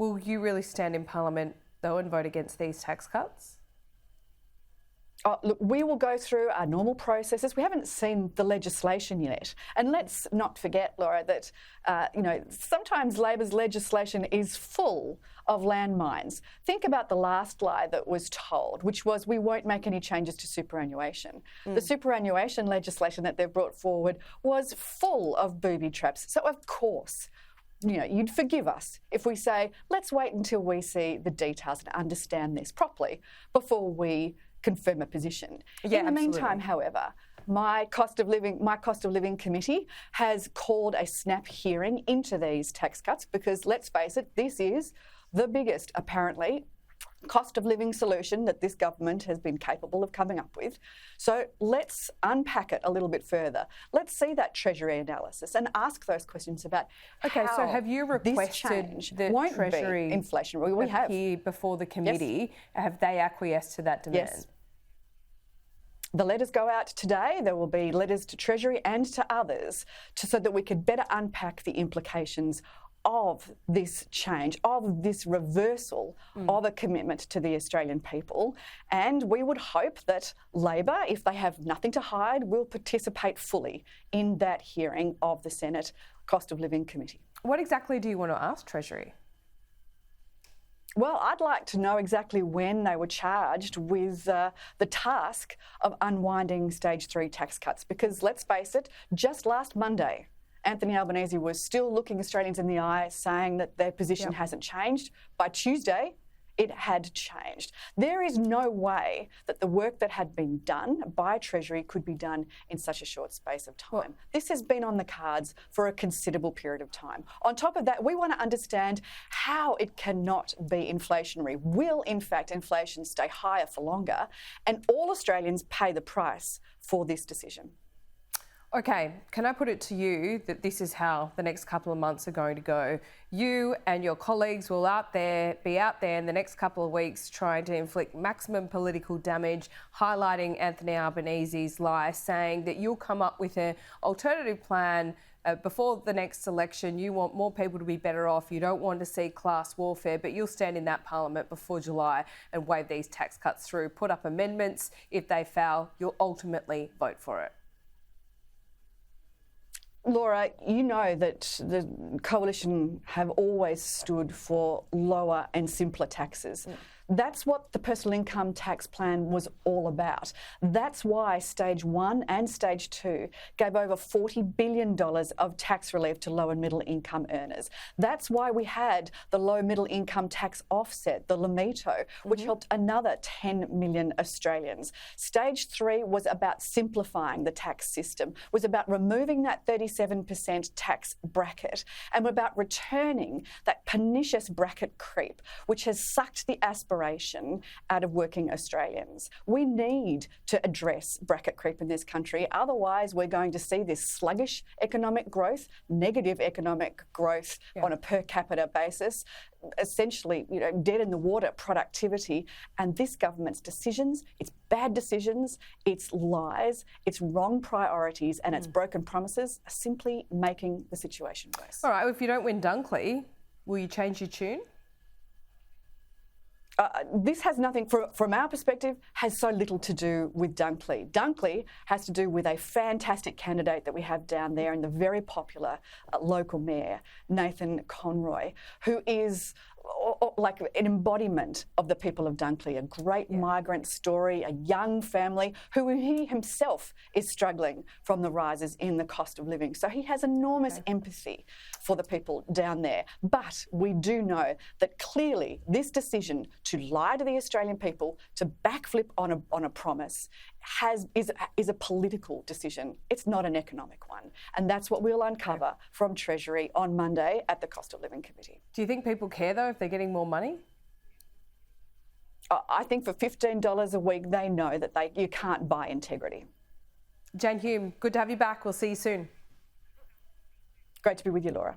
Will you really stand in Parliament, though, and vote against these tax cuts? Look, we will go through our normal processes. We haven't seen the legislation yet. And let's not forget, Laura, that sometimes Labor's legislation is full of landmines. Think about the last lie that was told, which was we won't make any changes to superannuation. The superannuation legislation that they've brought forward was full of booby traps. So, of course, you'd forgive us if we say, let's wait until we see the details and understand this properly before we confirm a position. Yeah, in the meantime, however, my cost of living committee has called a snap hearing into these tax cuts because, let's face it, this is the biggest, apparently, cost of living solution that this government has been capable of coming up with. So let's unpack it a little bit further. Let's see that Treasury analysis and ask those questions about so have you requested the Treasury be inflationary? We have appear before the committee. Yes. Have they acquiesced to that demand? Yes. The letters go out today. There will be letters to Treasury and to others so that we could better unpack the implications of this change, of this reversal of a commitment to the Australian people. And we would hope that Labor, if they have nothing to hide, will participate fully in that hearing of the Senate Cost of Living Committee. What exactly do you want to ask Treasury? Well, I'd like to know exactly when they were charged with the task of unwinding stage 3 tax cuts, because let's face it, just last Monday, Anthony Albanese was still looking Australians in the eye, saying that their position hasn't changed. By Tuesday, it had changed. There is no way that the work that had been done by Treasury could be done in such a short space of time. Well, this has been on the cards for a considerable period of time. On top of that, we want to understand how it cannot be inflationary. Will, in fact, inflation stay higher for longer? And all Australians pay the price for this decision. Okay, can I put it to you that this is how the next couple of months are going to go? You and your colleagues will be out there in the next couple of weeks trying to inflict maximum political damage, highlighting Anthony Albanese's lie, saying that you'll come up with an alternative plan before the next election. You want more people to be better off. You don't want to see class warfare, but you'll stand in that parliament before July and wave these tax cuts through, put up amendments. If they fail, you'll ultimately vote for it. Laura, you know that the Coalition have always stood for lower and simpler taxes. That's what the personal income tax plan was all about. That's why stage 1 and stage 2 gave over $40 billion of tax relief to low and middle income earners. That's why we had the low middle income tax offset, the LMITO, which helped another 10 million Australians. Stage 3 was about simplifying the tax system, was about removing that 37% tax bracket, and about returning that pernicious bracket creep, which has sucked the aspiration out of working Australians. We need to address bracket creep in this country. Otherwise, we're going to see this sluggish economic growth, negative economic growth on a per capita basis, essentially, dead in the water productivity. And this government's decisions, its bad decisions, its lies, its wrong priorities and its broken promises are simply making the situation worse. All right, if you don't win Dunkley, will you change your tune? This has nothing, from our perspective, has so little to do with Dunkley. Dunkley has to do with a fantastic candidate that we have down there and the very popular local mayor, Nathan Conroy, who is like an embodiment of the people of Dunkley, a great migrant story, a young family who he himself is struggling from the rises in the cost of living. So he has enormous empathy for the people down there. But we do know that clearly this decision to lie to the Australian people, to backflip on a promise, is a political decision. It's not an economic one. And that's what we'll uncover from Treasury on Monday at the Cost of Living Committee. Do you think people care, though, if they're getting more money? I think for $15 a week, they know that you can't buy integrity. Jane Hume, good to have you back. We'll see you soon. Great to be with you, Laura.